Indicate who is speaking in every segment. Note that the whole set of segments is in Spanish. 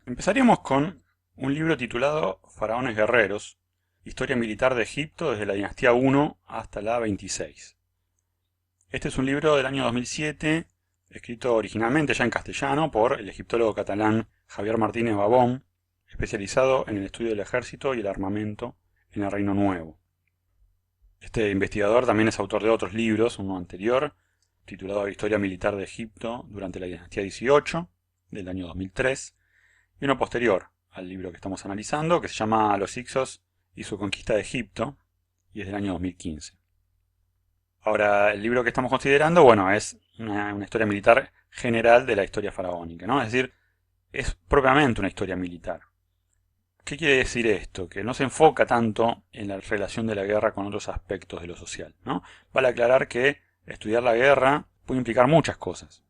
Speaker 1: Empezaríamos con un libro titulado Faraones Guerreros, Historia Militar de Egipto desde la dinastía 1 hasta la 26. Este es un libro del año 2007, escrito originalmente ya en castellano por el egiptólogo catalán Javier Martínez Babón, especializado en el estudio del ejército y el armamento en el Reino Nuevo. Este investigador también es autor de otros libros, uno anterior, titulado Historia Militar de Egipto durante la dinastía 18, del año 2003, y uno posterior al libro que estamos analizando, que se llama Los Hicsos y su conquista de Egipto, y es del año 2015. Ahora, el libro que estamos considerando, bueno, es una historia militar general de la historia faraónica, ¿no? Es decir, es propiamente una historia militar. ¿Qué quiere decir esto? Que no se enfoca tanto en la relación de la guerra con otros aspectos de lo social, ¿no? Vale aclarar que estudiar la guerra puede implicar muchas cosas.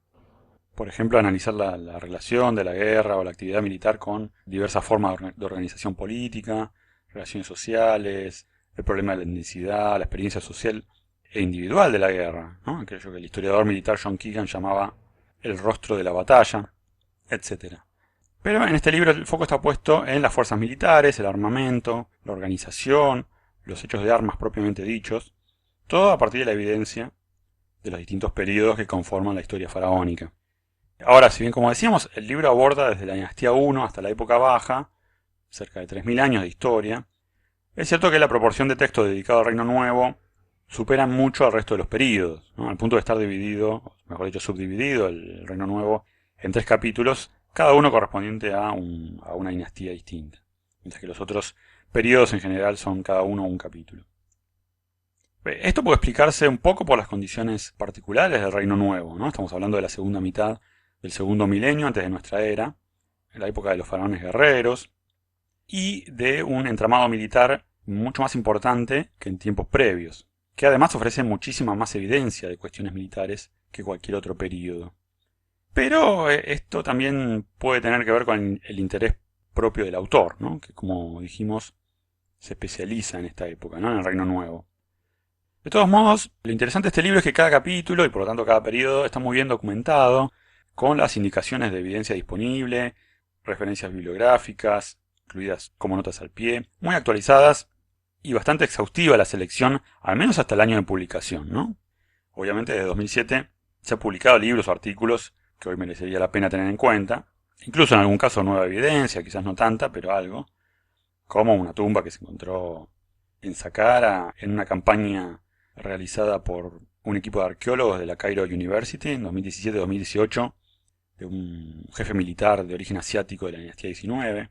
Speaker 1: Por ejemplo, analizar la relación de la guerra o la actividad militar con diversas formas de organización política, relaciones sociales, el problema de la etnicidad, la experiencia social e individual de la guerra, ¿no? Aquello que el historiador militar John Keegan llamaba el rostro de la batalla, etcétera. Pero en este libro el foco está puesto en las fuerzas militares, el armamento, la organización, los hechos de armas propiamente dichos, todo a partir de la evidencia de los distintos periodos que conforman la historia faraónica. Ahora, si bien como decíamos, el libro aborda desde la dinastía 1 hasta la época baja, cerca de 3000 años de historia, es cierto que la proporción de texto dedicado al Reino Nuevo supera mucho al resto de los períodos, ¿no? Al punto de estar dividido, mejor dicho, subdividido el Reino Nuevo en 3 capítulos, cada uno correspondiente a una dinastía distinta, mientras que los otros períodos en general son cada uno un capítulo. Esto puede explicarse un poco por las condiciones particulares del Reino Nuevo, ¿no? Estamos hablando de la segunda mitad del segundo milenio antes de nuestra era, en la época de los faraones guerreros, y de un entramado militar mucho más importante que en tiempos previos, que además ofrece muchísima más evidencia de cuestiones militares que cualquier otro período. Pero esto también puede tener que ver con el interés propio del autor, ¿no? Que como dijimos se especializa en esta época, ¿no? En el Reino Nuevo. De todos modos, lo interesante de este libro es que cada capítulo, y por lo tanto cada periodo, está muy bien documentado, con las indicaciones de evidencia disponible, referencias bibliográficas, incluidas como notas al pie, muy actualizadas y bastante exhaustiva la selección, al menos hasta el año de publicación, ¿no? Obviamente desde 2007 se han publicado libros o artículos que hoy merecería la pena tener en cuenta, incluso en algún caso nueva evidencia, quizás no tanta, pero algo, como una tumba que se encontró en Saqqara en una campaña realizada por un equipo de arqueólogos de la Cairo University en 2017-2018, de un jefe militar de origen asiático de la dinastía 19,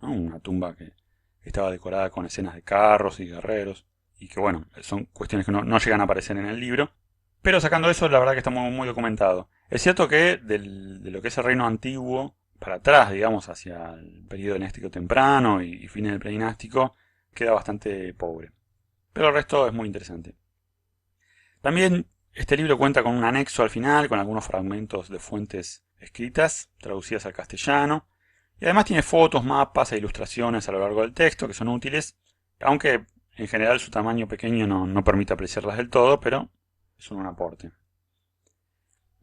Speaker 1: ¿no? Una tumba que estaba decorada con escenas de carros y guerreros, y que bueno, son cuestiones que no llegan a aparecer en el libro, pero sacando eso, la verdad que está muy documentado. Es cierto que de lo que es el reino antiguo, para atrás, digamos, hacia el periodo dinástico temprano y fines del predinástico, queda bastante pobre. Pero el resto es muy interesante. También este libro cuenta con un anexo al final, con algunos fragmentos de fuentes escritas, traducidas al castellano, y además tiene fotos, mapas e ilustraciones a lo largo del texto que son útiles, aunque en general su tamaño pequeño no permite apreciarlas del todo, pero es un aporte.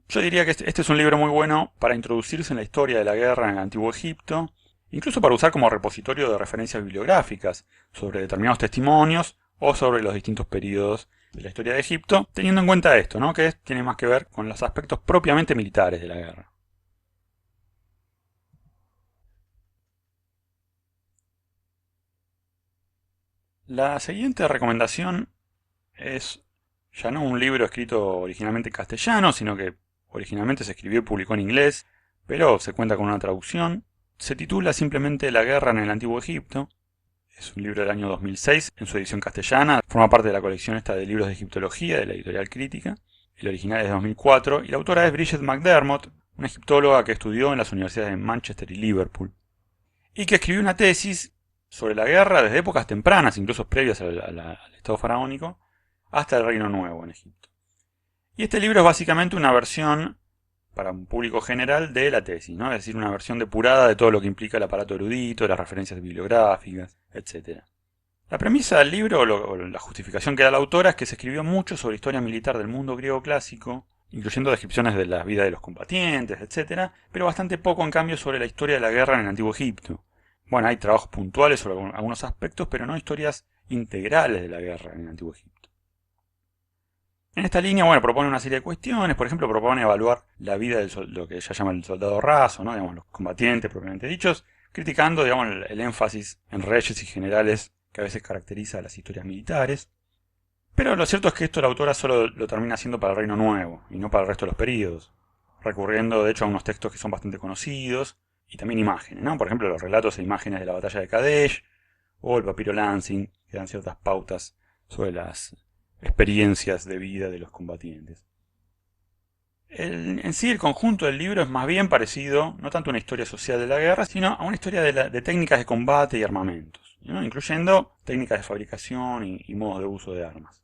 Speaker 1: Yo diría que este es un libro muy bueno para introducirse en la historia de la guerra en el Antiguo Egipto, incluso para usar como repositorio de referencias bibliográficas sobre determinados testimonios o sobre los distintos periodos de la historia de Egipto, teniendo en cuenta esto, ¿no? Que tiene más que ver con los aspectos propiamente militares de la guerra. La siguiente recomendación es ya no un libro escrito originalmente en castellano, sino que originalmente se escribió y publicó en inglés, pero se cuenta con una traducción. Se titula simplemente La guerra en el Antiguo Egipto. Es un libro del año 2006 en su edición castellana. Forma parte de la colección esta de libros de egiptología de la editorial Crítica. El original es de 2004 y la autora es Bridget McDermott, una egiptóloga que estudió en las universidades de Manchester y Liverpool, y que escribió una tesis sobre la guerra desde épocas tempranas, incluso previas al Estado faraónico, hasta el Reino Nuevo en Egipto. Y este libro es básicamente una versión para un público general de la tesis, ¿no? Es decir, una versión depurada de todo lo que implica el aparato erudito, las referencias bibliográficas, etc. La premisa del libro, o la justificación que da la autora, es que se escribió mucho sobre historia militar del mundo griego clásico incluyendo descripciones de la vida de los combatientes, etc., pero bastante poco en cambio sobre la historia de la guerra en el Antiguo Egipto. Bueno, hay trabajos puntuales sobre algunos aspectos, pero no historias integrales de la guerra en el Antiguo Egipto. En esta línea, bueno, propone una serie de cuestiones, por ejemplo, propone evaluar la vida de lo que ella llama el soldado raso, ¿no? Digamos, los combatientes propiamente dichos, criticando, digamos, el énfasis en reyes y generales que a veces caracteriza a las historias militares. Pero lo cierto es que esto la autora solo lo termina haciendo para el Reino Nuevo, y no para el resto de los períodos, recurriendo de hecho a unos textos que son bastante conocidos, y también imágenes, ¿no? Por ejemplo, los relatos e imágenes de la batalla de Kadesh, o el papiro Lansing, que dan ciertas pautas sobre las experiencias de vida de los combatientes. En sí, el conjunto del libro es más bien parecido, no tanto a una historia social de la guerra, sino a una historia de técnicas de combate y armamentos, ¿no? Incluyendo técnicas de fabricación y modos de uso de armas.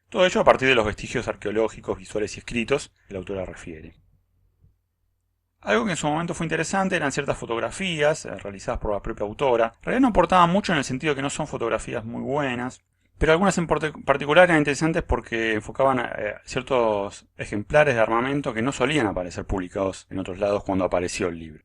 Speaker 1: Todo ello a partir de los vestigios arqueológicos, visuales y escritos que la autora refiere. Algo que en su momento fue interesante eran ciertas fotografías realizadas por la propia autora. En realidad no aportaban mucho en el sentido de que no son fotografías muy buenas, pero algunas en particular eran interesantes porque enfocaban ciertos ejemplares de armamento que no solían aparecer publicados en otros lados cuando apareció el libro.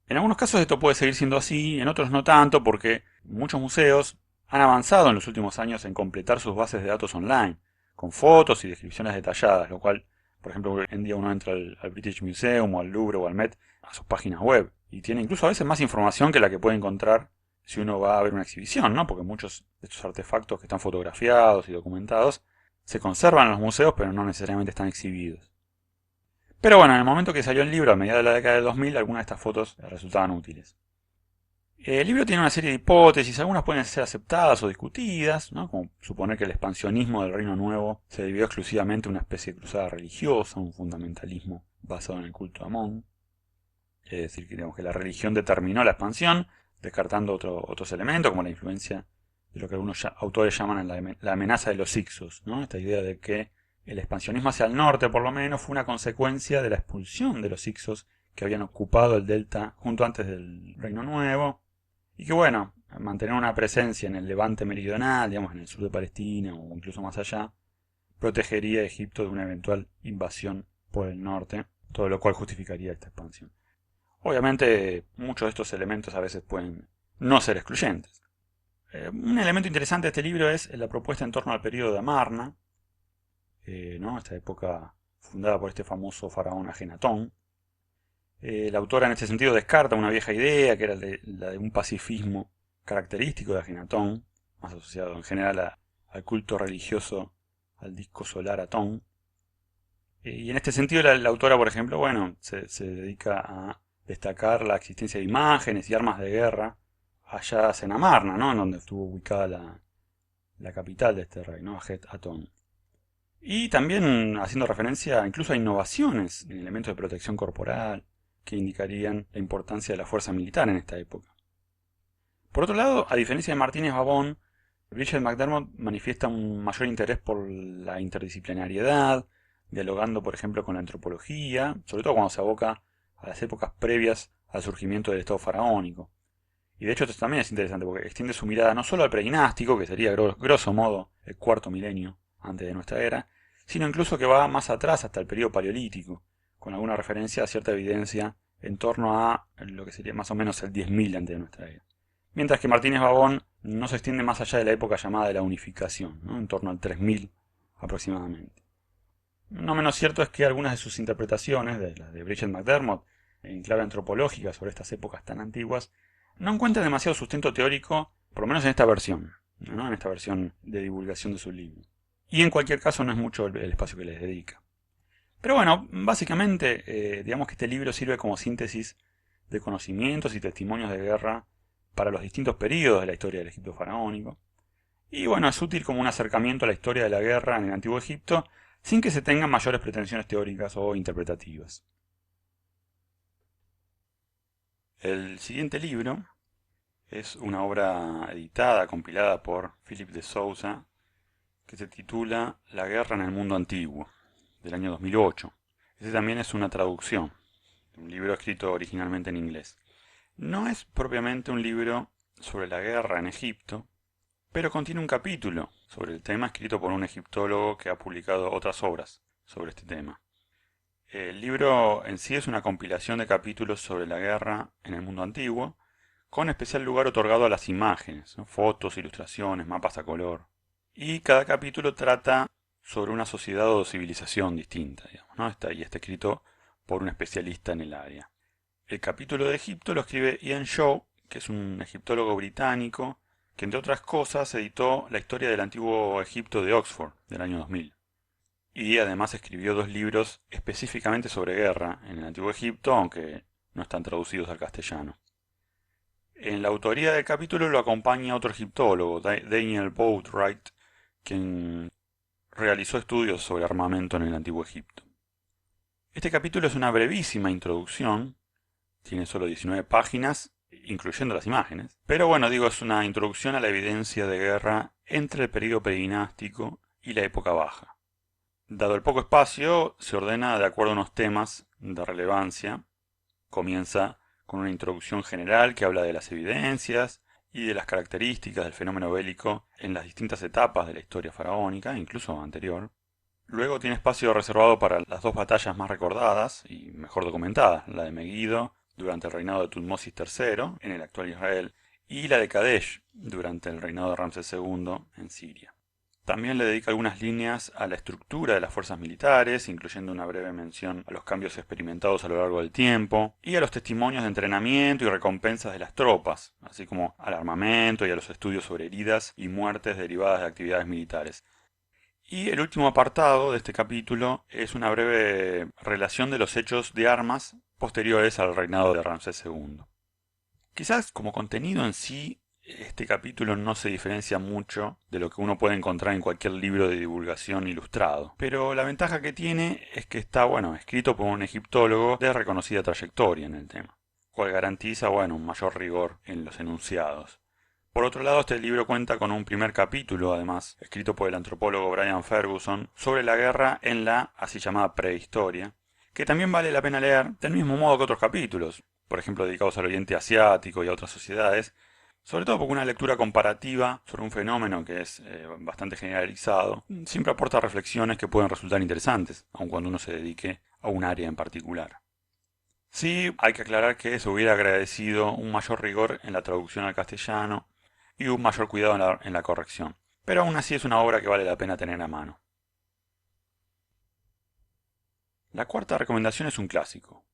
Speaker 1: En algunos casos esto puede seguir siendo así, en otros no tanto porque muchos museos han avanzado en los últimos años en completar sus bases de datos online, con fotos y descripciones detalladas, lo cual, por ejemplo, hoy en día uno entra al British Museum o al Louvre o al Met a sus páginas web y tiene incluso a veces más información que la que puede encontrar si uno va a ver una exhibición, ¿no? Porque muchos de estos artefactos que están fotografiados y documentados se conservan en los museos pero no necesariamente están exhibidos. Pero bueno, en el momento que salió el libro, a mediados de la década del 2000, algunas de estas fotos resultaban útiles. El libro tiene una serie de hipótesis, algunas pueden ser aceptadas o discutidas, ¿no? Como suponer que el expansionismo del Reino Nuevo se debió exclusivamente a una especie de cruzada religiosa, un fundamentalismo basado en el culto a Amón. Es decir, digamos, que la religión determinó la expansión, descartando otros elementos como la influencia de lo que algunos autores llaman la amenaza de los Hyksos, ¿no? Esta idea de que el expansionismo hacia el norte, por lo menos, fue una consecuencia de la expulsión de los Hyksos que habían ocupado el delta junto antes del Reino Nuevo, y que bueno, mantener una presencia en el Levante meridional, digamos en el sur de Palestina o incluso más allá, protegería a Egipto de una eventual invasión por el norte, todo lo cual justificaría esta expansión. Obviamente, muchos de estos elementos a veces pueden no ser excluyentes. Un elemento interesante de este libro es la propuesta en torno al periodo de Amarna, ¿no? Esta época fundada por este famoso faraón Ajenatón. La autora en este sentido descarta una vieja idea, que era la de un pacifismo característico de Ajenatón, más asociado en general al culto religioso al disco solar Atón. Y en este sentido la autora, por ejemplo, bueno, se dedica a destacar la existencia de imágenes y armas de guerra allá en Amarna, ¿no? En donde estuvo ubicada la capital de este reino, Ajet Atón. Y también haciendo referencia incluso a innovaciones en elementos de protección corporal que indicarían la importancia de la fuerza militar en esta época. Por otro lado, a diferencia de Martínez Babón, Bridget McDermott manifiesta un mayor interés por la interdisciplinariedad, dialogando por ejemplo con la antropología, sobre todo cuando se aboca a las épocas previas al surgimiento del Estado faraónico. Y de hecho esto también es interesante porque extiende su mirada no solo al predinástico, que sería grosso modo el cuarto milenio antes de nuestra era, sino incluso que va más atrás hasta el periodo paleolítico, con alguna referencia a cierta evidencia en torno a lo que sería más o menos el 10.000 antes de nuestra era. Mientras que Martínez Babón no se extiende más allá de la época llamada de la unificación, ¿no? En torno al 3000 aproximadamente. No menos cierto es que algunas de sus interpretaciones, de las de Bridget McDermott, en clave antropológica sobre estas épocas tan antiguas, no encuentran demasiado sustento teórico, por lo menos en esta versión, ¿no? En esta versión de divulgación de su libro. Y en cualquier caso no es mucho el espacio que les dedica. Pero bueno, básicamente, digamos que este libro sirve como síntesis de conocimientos y testimonios de guerra para los distintos periodos de la historia del Egipto faraónico. Y bueno, es útil como un acercamiento a la historia de la guerra en el Antiguo Egipto sin que se tengan mayores pretensiones teóricas o interpretativas. El siguiente libro es una obra editada, compilada por Philip de Sousa, que se titula La guerra en el mundo antiguo, del año 2008. Este también es una traducción, de un libro escrito originalmente en inglés. No es propiamente un libro sobre la guerra en Egipto, pero contiene un capítulo sobre el tema escrito por un egiptólogo que ha publicado otras obras sobre este tema. El libro en sí es una compilación de capítulos sobre la guerra en el mundo antiguo, con especial lugar otorgado a las imágenes, ¿no? Fotos, ilustraciones, mapas a color. Y cada capítulo trata sobre una sociedad o civilización distinta, digamos, ¿no? Está escrito por un especialista en el área. El capítulo de Egipto lo escribe Ian Shaw, que es un egiptólogo británico, que entre otras cosas editó la historia del antiguo Egipto de Oxford, del año 2000. Y además escribió 2 libros específicamente sobre guerra en el antiguo Egipto, aunque no están traducidos al castellano. En la autoría del capítulo lo acompaña otro egiptólogo, Daniel Boatwright, quien realizó estudios sobre armamento en el antiguo Egipto. Este capítulo es una brevísima introducción, tiene solo 19 páginas, incluyendo las imágenes, pero bueno, digo, es una introducción a la evidencia de guerra entre el periodo predinástico y la época baja. Dado el poco espacio, se ordena de acuerdo a unos temas de relevancia. Comienza con una introducción general que habla de las evidencias y de las características del fenómeno bélico en las distintas etapas de la historia faraónica, incluso anterior. Luego tiene espacio reservado para las 2 batallas más recordadas y mejor documentadas, la de Megido durante el reinado de Tutmosis III en el actual Israel y la de Kadesh durante el reinado de Ramsés II en Siria. También le dedica algunas líneas a la estructura de las fuerzas militares, incluyendo una breve mención a los cambios experimentados a lo largo del tiempo, y a los testimonios de entrenamiento y recompensas de las tropas, así como al armamento y a los estudios sobre heridas y muertes derivadas de actividades militares. Y el último apartado de este capítulo es una breve relación de los hechos de armas posteriores al reinado de Ramsés II. Quizás como contenido en sí, este capítulo no se diferencia mucho de lo que uno puede encontrar en cualquier libro de divulgación ilustrado, pero la ventaja que tiene es que está, escrito por un egiptólogo de reconocida trayectoria en el tema, cual garantiza, un mayor rigor en los enunciados. Por otro lado, este libro cuenta con un primer capítulo, además, escrito por el antropólogo Brian Ferguson, sobre la guerra en la así llamada prehistoria, que también vale la pena leer del mismo modo que otros capítulos, por ejemplo dedicados al Oriente Asiático y a otras sociedades, sobre todo porque una lectura comparativa sobre un fenómeno que es bastante generalizado siempre aporta reflexiones que pueden resultar interesantes, aun cuando uno se dedique a un área en particular. Sí, hay que aclarar que se hubiera agradecido un mayor rigor en la traducción al castellano y un mayor cuidado en la corrección, pero aún así es una obra que vale la pena tener a mano. La cuarta recomendación es un clásico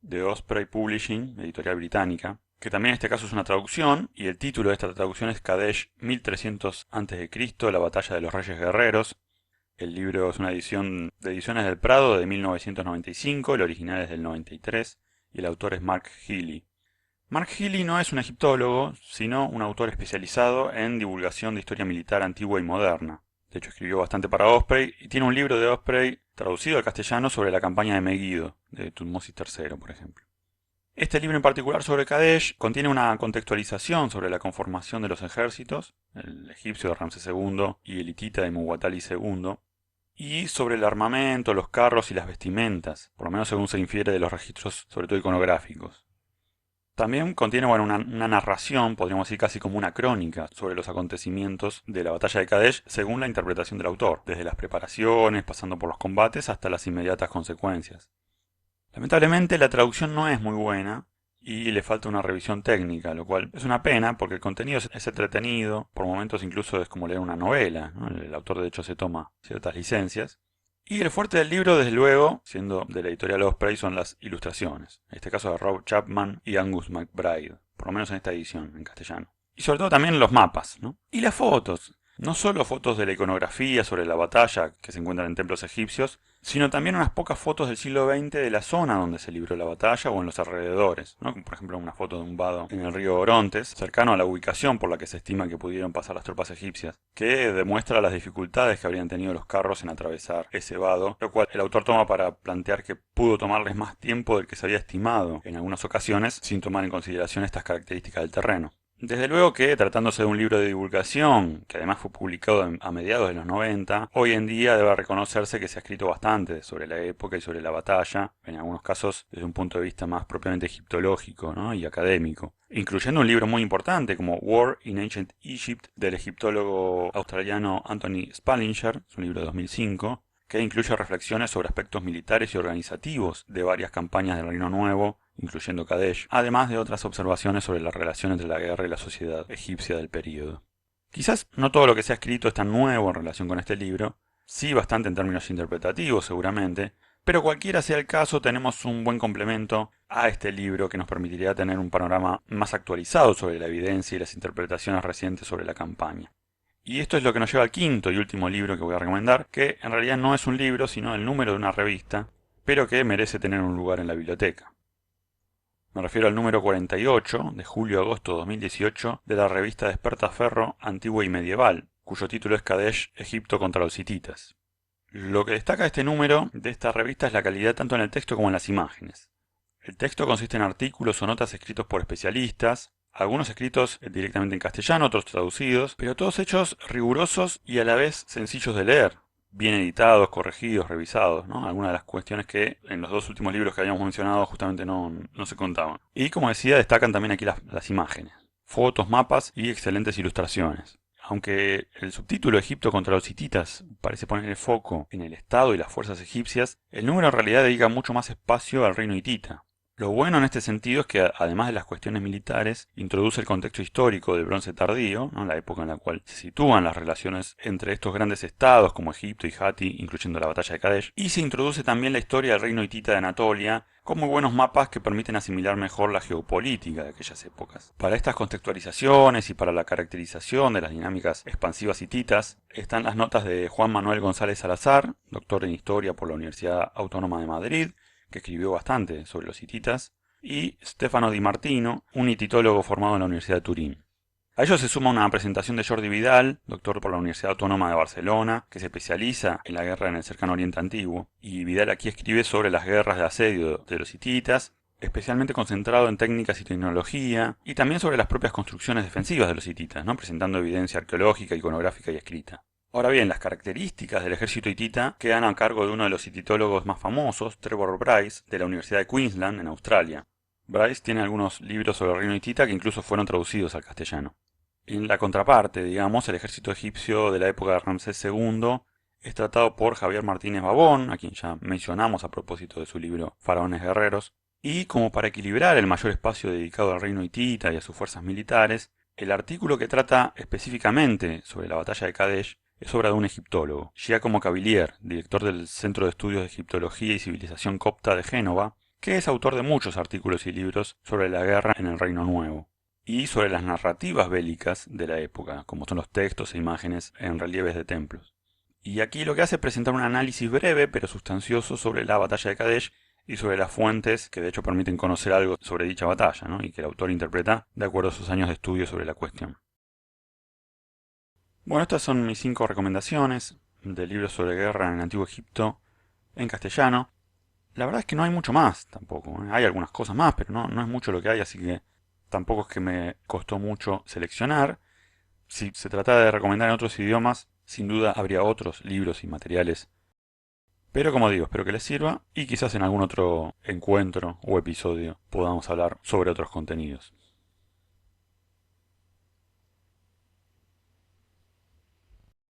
Speaker 1: de Osprey Publishing, editorial británica, que también en este caso es una traducción, y el título de esta traducción es Kadesh 1300 a.C., la batalla de los Reyes Guerreros. El libro es una edición de Ediciones del Prado de 1995, el original es del 93, y el autor es Mark Healy. Mark Healy no es un egiptólogo, sino un autor especializado en divulgación de historia militar antigua y moderna. De hecho, escribió bastante para Osprey y tiene un libro de Osprey traducido al castellano sobre la campaña de Megido, de Tutmosis III, por ejemplo. Este libro en particular sobre Kadesh contiene una contextualización sobre la conformación de los ejércitos, el egipcio de Ramsés II y el hitita de Muwatalli II, y sobre el armamento, los carros y las vestimentas, por lo menos según se infiere de los registros, sobre todo iconográficos. También contiene una narración, podríamos decir casi como una crónica, sobre los acontecimientos de la batalla de Kadesh según la interpretación del autor, desde las preparaciones, pasando por los combates hasta las inmediatas consecuencias. Lamentablemente la traducción no es muy buena y le falta una revisión técnica, lo cual es una pena porque el contenido es entretenido, por momentos incluso es como leer una novela, ¿no? El autor de hecho se toma ciertas licencias. Y el fuerte del libro, desde luego, siendo de la editorial Osprey, son las ilustraciones. En este caso de Rob Chapman y Angus McBride, por lo menos en esta edición, en castellano. Y sobre todo también los mapas, ¿no? Y las fotos. No solo fotos de la iconografía sobre la batalla que se encuentran en templos egipcios, sino también unas pocas fotos del siglo XX de la zona donde se libró la batalla o en los alrededores, ¿no? Como por ejemplo una foto de un vado en el río Orontes, cercano a la ubicación por la que se estima que pudieron pasar las tropas egipcias, que demuestra las dificultades que habrían tenido los carros en atravesar ese vado, lo cual el autor toma para plantear que pudo tomarles más tiempo del que se había estimado en algunas ocasiones, sin tomar en consideración estas características del terreno. Desde luego que, tratándose de un libro de divulgación, que además fue publicado a mediados de los 90, hoy en día debe reconocerse que se ha escrito bastante sobre la época y sobre la batalla, en algunos casos desde un punto de vista más propiamente egiptológico, ¿no? Y académico, incluyendo un libro muy importante como War in Ancient Egypt del egiptólogo australiano Anthony Spallinger, es un libro de 2005, que incluye reflexiones sobre aspectos militares y organizativos de varias campañas del Reino Nuevo, incluyendo Kadesh, además de otras observaciones sobre la relación entre la guerra y la sociedad egipcia del período. Quizás no todo lo que se ha escrito es tan nuevo en relación con este libro, sí bastante en términos interpretativos seguramente, pero cualquiera sea el caso tenemos un buen complemento a este libro que nos permitiría tener un panorama más actualizado sobre la evidencia y las interpretaciones recientes sobre la campaña. Y esto es lo que nos lleva al quinto y último libro que voy a recomendar, que en realidad no es un libro, sino el número de una revista, pero que merece tener un lugar en la biblioteca. Me refiero al número 48, de julio-agosto 2018, de la revista Despertaferro Antigua y Medieval, cuyo título es Kadesh, Egipto contra los hititas. Lo que destaca este número de esta revista es la calidad tanto en el texto como en las imágenes. El texto consiste en artículos o notas escritos por especialistas, algunos escritos directamente en castellano, otros traducidos, pero todos hechos rigurosos y a la vez sencillos de leer, bien editados, corregidos, revisados, ¿no? Algunas de las cuestiones que en los dos últimos libros que habíamos mencionado justamente no se contaban. Y como decía, destacan también aquí las imágenes, fotos, mapas y excelentes ilustraciones. Aunque el subtítulo Egipto contra los hititas parece poner el foco en el Estado y las fuerzas egipcias, el número en realidad dedica mucho más espacio al reino hitita. Lo bueno en este sentido es que, además de las cuestiones militares, introduce el contexto histórico del Bronce Tardío, ¿no? La época en la cual se sitúan las relaciones entre estos grandes estados como Egipto y Hatti, incluyendo la batalla de Kadesh, y se introduce también la historia del reino hitita de Anatolia, con muy buenos mapas que permiten asimilar mejor la geopolítica de aquellas épocas. Para estas contextualizaciones y para la caracterización de las dinámicas expansivas hititas, están las notas de Juan Manuel González Salazar, doctor en Historia por la Universidad Autónoma de Madrid, que escribió bastante sobre los hititas, y Stefano Di Martino, un hititólogo formado en la Universidad de Turín. A ello se suma una presentación de Jordi Vidal, doctor por la Universidad Autónoma de Barcelona, que se especializa en la guerra en el Cercano Oriente Antiguo, y Vidal aquí escribe sobre las guerras de asedio de los hititas, especialmente concentrado en técnicas y tecnología, y también sobre las propias construcciones defensivas de los hititas, ¿no? Presentando evidencia arqueológica, iconográfica y escrita. Ahora bien, las características del ejército hitita quedan a cargo de uno de los hititólogos más famosos, Trevor Bryce, de la Universidad de Queensland, en Australia. Bryce tiene algunos libros sobre el reino hitita que incluso fueron traducidos al castellano. En la contraparte, digamos, el ejército egipcio de la época de Ramsés II es tratado por Javier Martínez Babón, a quien ya mencionamos a propósito de su libro Faraones Guerreros, y como para equilibrar el mayor espacio dedicado al reino hitita y a sus fuerzas militares, el artículo que trata específicamente sobre la batalla de Kadesh es obra de un egiptólogo, Giacomo Cavalier, director del Centro de Estudios de Egiptología y Civilización Copta de Génova, que es autor de muchos artículos y libros sobre la guerra en el Reino Nuevo, y sobre las narrativas bélicas de la época, como son los textos e imágenes en relieves de templos. Y aquí lo que hace es presentar un análisis breve pero sustancioso sobre la batalla de Kadesh y sobre las fuentes que de hecho permiten conocer algo sobre dicha batalla, ¿no? Y que el autor interpreta de acuerdo a sus años de estudio sobre la cuestión. Bueno, estas son mis 5 recomendaciones de libros sobre guerra en el Antiguo Egipto en castellano. La verdad es que no hay mucho más tampoco, ¿eh? Hay algunas cosas más, pero no es mucho lo que hay, así que tampoco es que me costó mucho seleccionar. Si se tratara de recomendar en otros idiomas, sin duda habría otros libros y materiales. Pero como digo, espero que les sirva y quizás en algún otro encuentro o episodio podamos hablar sobre otros contenidos.